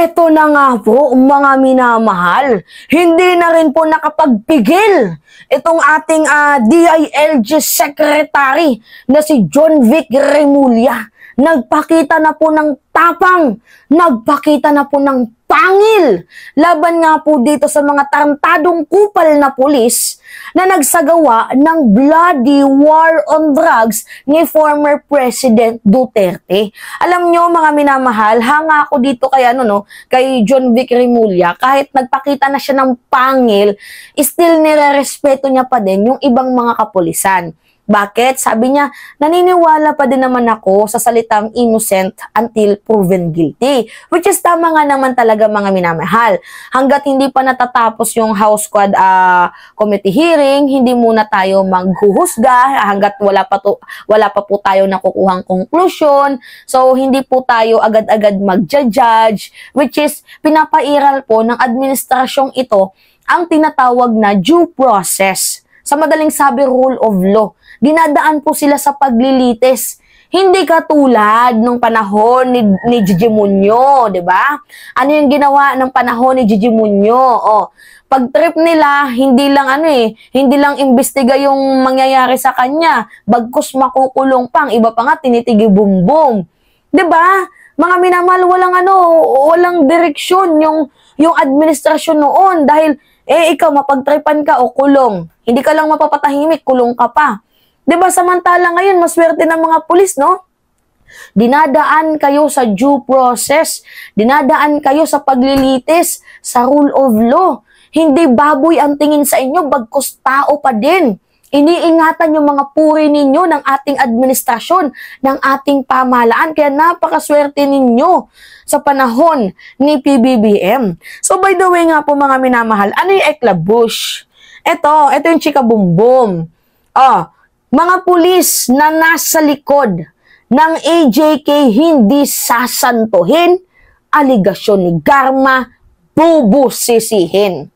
Eto na nga po, mga minamahal, hindi na rin po nakapagpigil itong ating DILG Secretary na si John Vic Remulla. Nagpakita na po ng tapang, nagpakita na po ng pangil laban nga po dito sa mga tarantadong kupal na pulis na nagsagawa ng bloody war on drugs ni former President Duterte. Alam nyo mga minamahal, hanga ako dito kay John Vic Remulla, kahit nagpakita na siya ng pangil, still nirerespeto niya pa din yung ibang mga kapulisan. Bakit? Sabi niya, naniniwala pa din naman ako sa salitang innocent until proven guilty. Which is tama nga naman talaga mga minamahal. Hanggat hindi pa natatapos yung House Squad committee hearing, hindi muna tayo maghuhusga hanggat wala pa po tayo nakukuhang konklusyon. So, hindi po tayo agad-agad mag-judge, which is pinapairal po ng administrasyong ito ang tinatawag na due process. Sa madaling sabi, rule of law. Dinadaan po sila sa paglilitis. Hindi katulad nung panahon ni Gigi Muñoz, 'di ba? Ano yung ginawa ng panahon ni Gigi Muñoz? Pag trip nila, hindi lang imbestiga yung mangyayari sa kanya, bagkus makukulong pang, iba pa nga tinitigi-bumbong. 'Di ba? Mga minamahal, walang direksyon yung administrasyon noon dahil ikaw mapagtripan ka o kulong. Hindi ka lang mapapatahimik, kulong ka pa. 'Di ba samantala ngayon, maswerte ng mga pulis, no? Dinadaan kayo sa due process, dinadaan kayo sa paglilitis, sa rule of law. Hindi baboy ang tingin sa inyo, bagkus tao pa din. Iniingatan yung mga puri ninyo ng ating administrasyon, ng ating pamahalaan. Kaya napakaswerte ninyo sa panahon ni PBBM. So by the way nga po mga minamahal, ano yung eklabush? Ito yung chika bumbum. Mga pulis na nasa likod ng AJK hindi sasantuhin, aligasyon ni Garma, bubusisihin.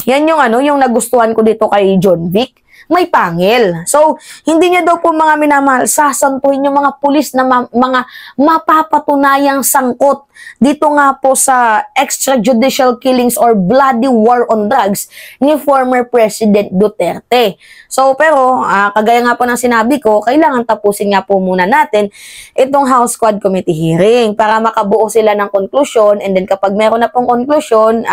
Yan yung nagustuhan ko dito kay John Vic. May pangil. So, hindi niya daw po mga minamahal sasantuhin yung mga pulis na mga mapapatunayang sangkot dito nga po sa extrajudicial killings or bloody war on drugs ni former President Duterte. So, pero, kagaya nga po ng sinabi ko, kailangan tapusin nga po muna natin itong House Squad Committee hearing para makabuo sila ng conclusion, and then kapag meron na pong conclusion,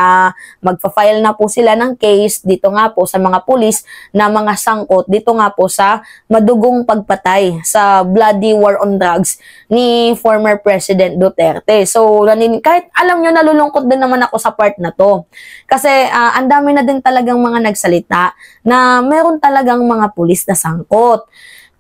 magpa-file na po sila ng case dito nga po sa mga pulis na mga sangkot dito nga po sa madugong pagpatay sa bloody war on drugs ni former President Duterte. So, kahit alam nyo, nalulungkot din naman ako sa part na to. Kasi, ang dami na din talagang mga nagsalita na meron talagang mga pulis na sangkot.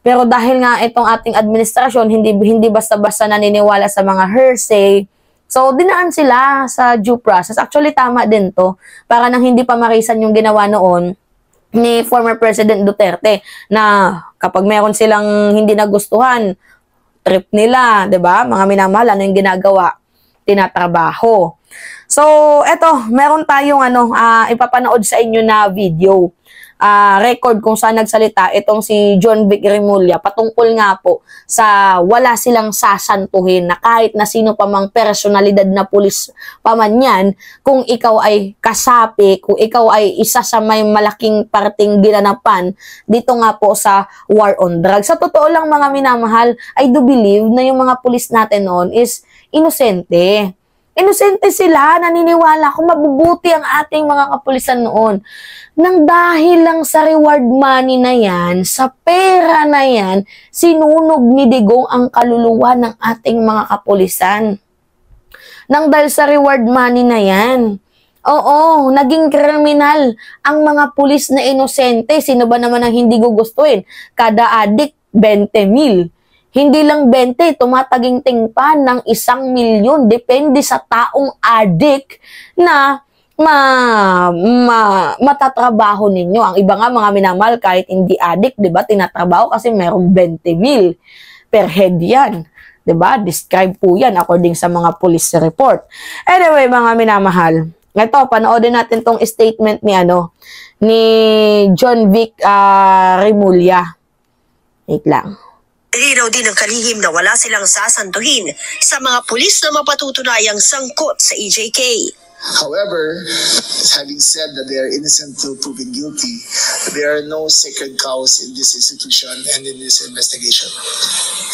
Pero dahil nga itong ating administrasyon, hindi basta-basta naniniwala sa mga hearsay, so dinaan sila sa due process. Actually, tama din to. Para nang hindi pa marisan yung ginawa noon ni former President Duterte na kapag meron silang hindi nagustuhan, trip nila, 'di ba? Mga minamahal, ano yung ginagawa? Tinatrabaho. So, eto, meron tayong ipapanood sa inyo na video. Record kung saan nagsalita itong si John Vic Remulla patungkol nga po sa wala silang sasantuhin na kahit na sino pa mang personalidad na pulis pa man yan, kung ikaw ay kasapi, kung ikaw ay isa sa may malaking parting ginanapan dito nga po sa war on drugs. Sa totoo lang mga minamahal, I do believe na yung mga pulis natin noon is inosente. Inosente sila, naniniwala kung mabubuti ang ating mga kapulisan noon. Nang dahil lang sa reward money na yan, sa pera na yan, sinunog ni Digong ang kaluluwa ng ating mga kapulisan. Nang dahil sa reward money na yan, oo, naging kriminal ang mga pulis na inosente. Sino ba naman ang hindi gugustuhin? Kada adik, 20,000. Hindi lang 20, tumataginting pa ng 1,000,000. Depende sa taong adik na matatrabaho ninyo. Ang iba nga mga minamahal, kahit hindi adik, 'di ba, tinatrabaho kasi merong 20,000 per head yan. 'Di ba? Describe po yan according sa mga police report. Anyway, mga minamahal, ito, panoodin natin tong statement ni John Vic Remulla. Wait lang. Linaw din ng kalihim na wala silang sasantuhin sa mga pulis na mapatutunayang sangkot sa EJK. However, having said that they are innocent till proven guilty, there are no sacred cows in this institution and in this investigation.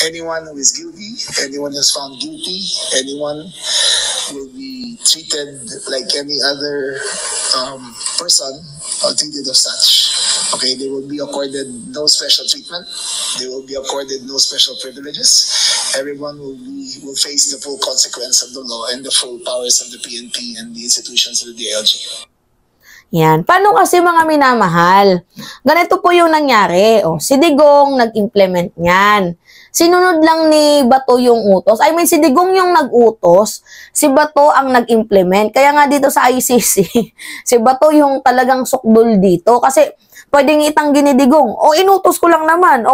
Anyone who is guilty, anyone who is found guilty, anyone will be treated like any other person or treated as such. Okay, they will be accorded no special treatment. They will be accorded no special privileges. Everyone will face the full consequence of the law and the full powers of the PNP and the institutions of the DILG. Yan. Paano kasi mga minamahal? Ganito po yung nangyari. Si Digong nag-implement niyan. Sinunod lang ni Bato yung utos. I mean, si Digong yung nag-utos, si Bato ang nag-implement. Kaya nga dito sa ICC, si Bato yung talagang sukdol dito. Kasi pwedeng itanggi ni Digong. Inutos ko lang naman.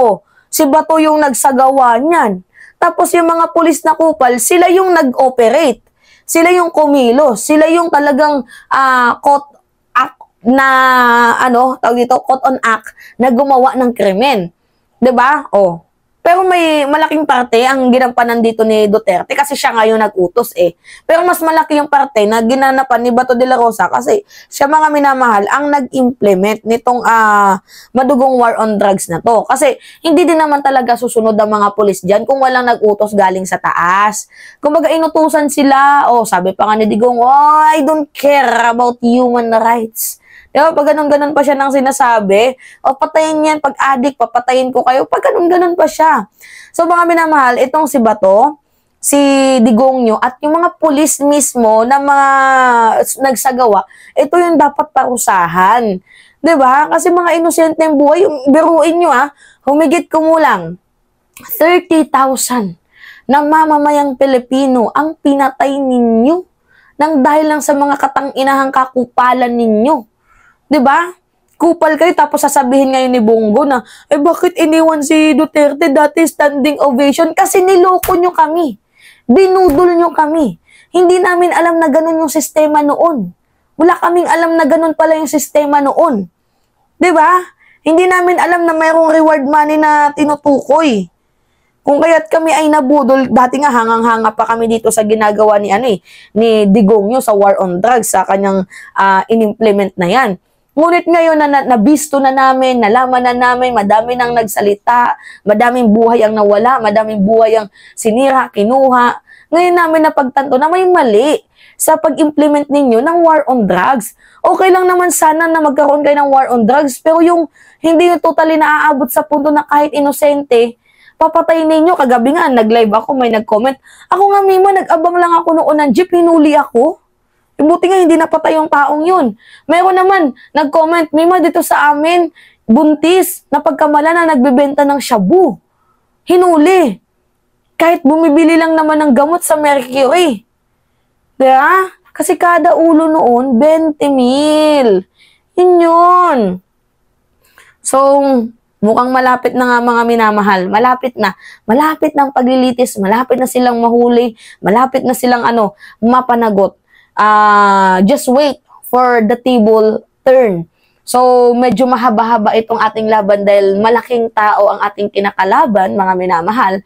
Si Bato yung nagsagawa niyan. Tapos yung mga pulis na kupal, sila yung nag-operate. Sila yung kumilos. Sila yung talagang caught on act na gumawa ng krimen. 'Di ba? Pero may malaking parte ang ginampanan dito ni Duterte kasi siya ngayon nag-utos Pero mas malaki yung parte na ginanapan ni Bato de la Rosa kasi siya mga minamahal ang nag-implement nitong madugong war on drugs na to. Kasi hindi din naman talaga susunod ang mga pulis dyan kung walang nag-utos galing sa taas. Kumbaga inutusan sila, sabi pa nga ni Digong, I don't care about human rights. Diba? Pag ganun-ganun pa siya nang sinasabi, patayin yan, pag adik, papatayin ko kayo, pag ganun-ganun pa siya. So mga minamahal, itong si Bato, si Digong nyo, at yung mga pulis mismo na mga nagsagawa, ito yung dapat parusahan. Diba? Kasi mga inosente ng buhay, biruin nyo humigit kumulang 30,000 ng mamamayang Pilipino ang pinatay ninyo nang dahil lang sa mga katang-inahang kakupalan ninyo. 'Di ba? Kupal kayo tapos sasabihin ngayon ni Bongo na bakit iniwan si Duterte dati standing ovation kasi niloko nyo kami. Binudol nyo kami. Hindi namin alam na ganun yung sistema noon. Wala kaming alam na ganun pala yung sistema noon. 'Di ba? Hindi namin alam na mayroong reward money na tinutukoy. Kung kaya't kami ay nabudol, dati nga hangang-hanga pa kami dito sa ginagawa ni ni Digong nyo sa war on drugs, sa kanyang in-implement na yan. Ngunit ngayon na nabisto na namin, nalaman na namin, madami nang nagsalita, madaming buhay ang nawala, madaming buhay ang sinira, kinuha. Ngayon namin napagtanto na may mali sa pag-implement ninyo ng war on drugs. Okay lang naman sana na magkaroon kayo ng war on drugs, pero yung hindi yung totally naaabot sa punto na kahit inosente, papatayin ninyo. Kagabi nga, nag-live ako, may nag-comment. Ako nga, Mima, nag-abang lang ako noon ng jeep, hinuli ako. Buti nga hindi napatay yung taong yun. Meron naman, nag-comment, Mima, dito sa amin, buntis, na pagkamala na nagbebenta ng shabu. Hinuli. Kahit bumibili lang naman ng gamot sa Mercury. Diba? Kasi kada ulo noon, 20,000. Yun. So, mukhang malapit na nga mga minamahal. Malapit na. Malapit na ang paglilitis. Malapit na silang mahuli. Malapit na silang mapanagot. Just wait for the table turn. So, medyo mahaba-haba itong ating laban dahil malaking tao ang ating kinakalaban, mga minamahal.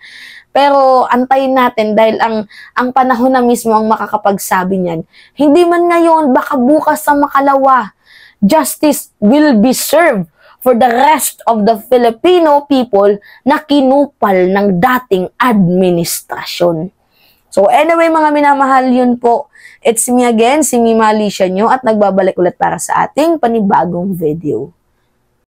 Pero antayin natin dahil ang panahon na mismo ang makakapagsabi niyan. Hindi man ngayon, baka bukas sa makalawa, justice will be served for the rest of the Filipino people na kinupal ng dating administrasyon. So anyway mga minamahal, yun po. It's me again, si Mima Alicia nyo at nagbabalik ulit para sa ating panibagong video.